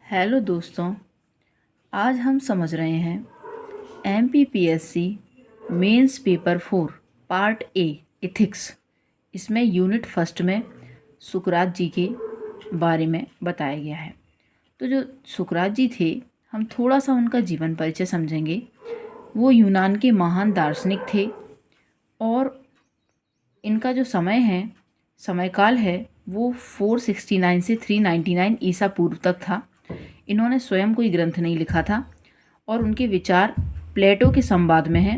Hello दोस्तों, आज हम समझ रहे हैं MPPSC mains paper 4 part A ethics. इसमें यूनिट फर्स्ट में सुकरात जी के बारे में बताया गया है। तो जो सुकरात जी थे, हम थोड़ा सा उनका जीवन परिचय समझेंगे। वो यूनान के महान दार्शनिक थे और इनका जो समयकाल है वो 469 से 399 ईसा पूर्व तक था। इन्होंने स्वयं कोई ग्रंथ नहीं लिखा था और उनके विचार प्लेटो के संवाद में हैं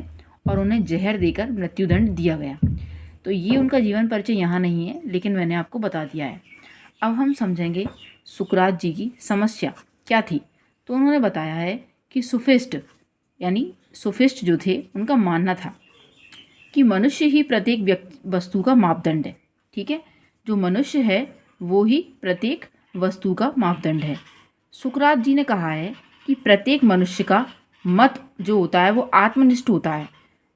और उन्हें जहर देकर मृत्युदंड दिया गया। तो ये उनका जीवन परिचय यहाँ नहीं है, लेकिन मैंने आपको बता दिया है। अब हम समझेंगे सुकरात जी की समस्या क्या थी। तो उन्होंने बताया है कि सोफिस्ट जो थे, उनका मानना था कि मनुष्य ही प्रत्येक वस्तु का मापदंड है। ठीक है, जो मनुष्य है वो ही प्रत्येक वस्तु का मापदंड है। सुकरात जी ने कहा है कि प्रत्येक मनुष्य का मत जो होता है वो आत्मनिष्ठ होता है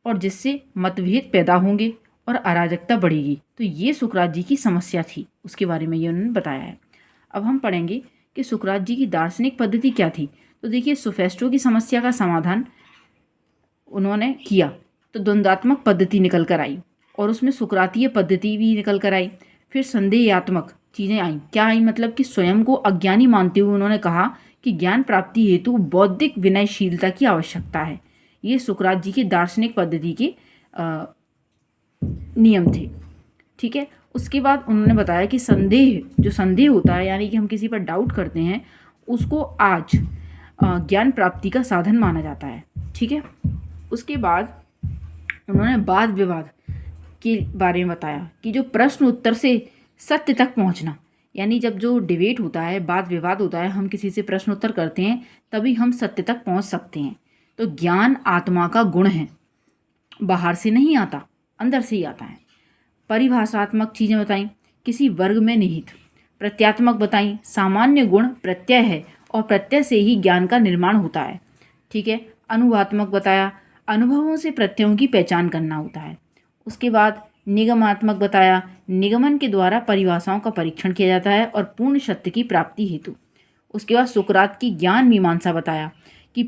और जिससे मतभेद पैदा होंगे और अराजकता बढ़ेगी। तो ये सुकरात जी की समस्या थी, उसके बारे में ये उन्होंने बताया है। अब हम पढ़ेंगे कि सुकरात जी की दार्शनिक पद्धति क्या थी। तो देखिए, सोफेस्टो की समस्या का समाधान उन्होंने किया तो द्वंद्वात्मक पद्धति निकल कर आई और उसमें सुकरातीय पद्धति भी निकल कर आई। फिर संदेहात्मक चीज़ें आई। क्या आई? मतलब कि स्वयं को अज्ञानी मानते हुए उन्होंने कहा कि ज्ञान प्राप्ति हेतु बौद्धिक विनयशीलता की आवश्यकता है। ये सुकरात जी की दार्शनिक पद्धति के नियम थे। ठीक है, उसके बाद उन्होंने बताया कि जो संदेह होता है, यानी कि हम किसी पर डाउट करते हैं, उसको आज ज्ञान प्राप्ति का साधन माना जाता है। ठीक है, उसके बाद उन्होंने वाद विवाद के बारे में बताया कि जो प्रश्न उत्तर से सत्य तक पहुंचना, यानी जब जो डिबेट होता है, वाद विवाद होता है, हम किसी से प्रश्न उत्तर करते हैं तभी हम सत्य तक पहुंच सकते हैं। तो ज्ञान आत्मा का गुण है, बाहर से नहीं आता, अंदर से ही आता है। परिभाषात्मक चीज़ें बताई, किसी वर्ग में निहित। प्रत्यात्मक बताई, सामान्य गुण प्रत्यय है और प्रत्यय से ही ज्ञान का निर्माण होता है। ठीक है, अनुभवात्मक बताया, अनुभवों से प्रत्ययों की पहचान करना होता है। उसके बाद निगमात्मक बताया, निगमन के द्वारा परिभाषाओं का परीक्षण किया जाता है और पूर्ण सत्य की प्राप्ति हेतु। उसके बाद सुकरात की ज्ञान मीमांसा बताया कि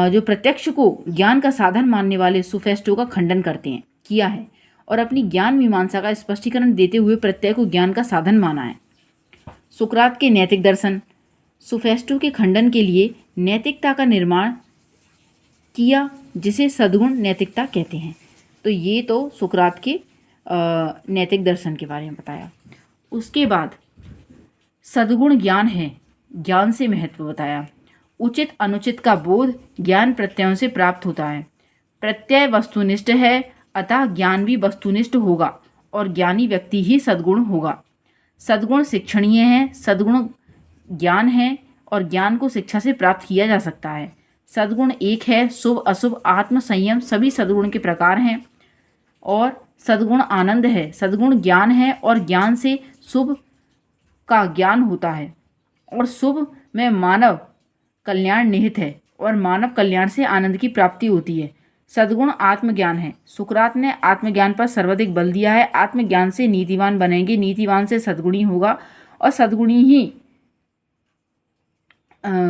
जो प्रत्यक्ष को ज्ञान का साधन मानने वाले सोफेस्टो का खंडन किया है और अपनी ज्ञान मीमांसा का स्पष्टीकरण देते हुए प्रत्यय को ज्ञान का साधन माना है। सुकरात के नैतिक दर्शन, सोफेस्टो के खंडन के लिए नैतिकता का निर्माण किया, जिसे सद्गुण नैतिकता कहते हैं। तो ये तो सुकरात के नैतिक दर्शन के बारे में बताया। उसके बाद सद्गुण ज्ञान है, ज्ञान से महत्व बताया। उचित अनुचित का बोध ज्ञान प्रत्ययों से प्राप्त होता है। प्रत्यय वस्तुनिष्ठ है, अतः ज्ञान भी वस्तुनिष्ठ होगा और ज्ञानी व्यक्ति ही सद्गुण होगा। सद्गुण शिक्षणीय है, सद्गुण ज्ञान है और ज्ञान को शिक्षा से प्राप्त किया जा सकता है। सद्गुण एक है, शुभ अशुभ आत्म संयम सभी सद्गुण के प्रकार हैं। और सद्गुण आनंद है, सद्गुण ज्ञान है और ज्ञान से शुभ का ज्ञान होता है और शुभ में मानव कल्याण निहित है और मानव कल्याण से आनंद की प्राप्ति होती है। सद्गुण आत्मज्ञान है। सुकरात ने आत्मज्ञान पर सर्वाधिक बल दिया है। आत्मज्ञान से नीतिवान बनेंगे, नीतिवान से सद्गुणी होगा और सद्गुणी ही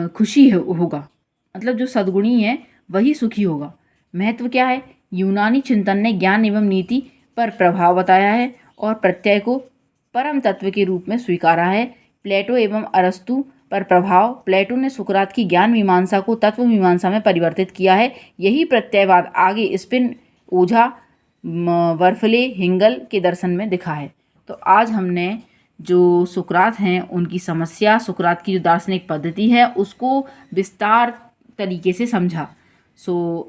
खुशी होगा। मतलब जो सद्गुणी है वही सुखी होगा। महत्व क्या है? यूनानी चिंतन ने ज्ञान एवं नीति पर प्रभाव बताया है और प्रत्यय को परम तत्व के रूप में स्वीकारा है। प्लेटो एवं अरस्तु पर प्रभाव, प्लेटो ने सुकरात की ज्ञान मीमांसा को तत्व मीमांसा में परिवर्तित किया है। यही प्रत्ययवाद आगे स्पिन, ओझा, वर्फले, हिंगल के दर्शन में दिखा है। तो आज हमने जो सुकरात हैं उनकी समस्या, सुकरात की जो दार्शनिक पद्धति है उसको विस्तार तरीके से समझा।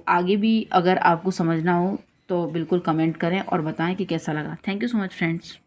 आगे भी अगर आपको समझना हो तो बिल्कुल कमेंट करें और बताएं कि कैसा लगा। Thank you so much friends.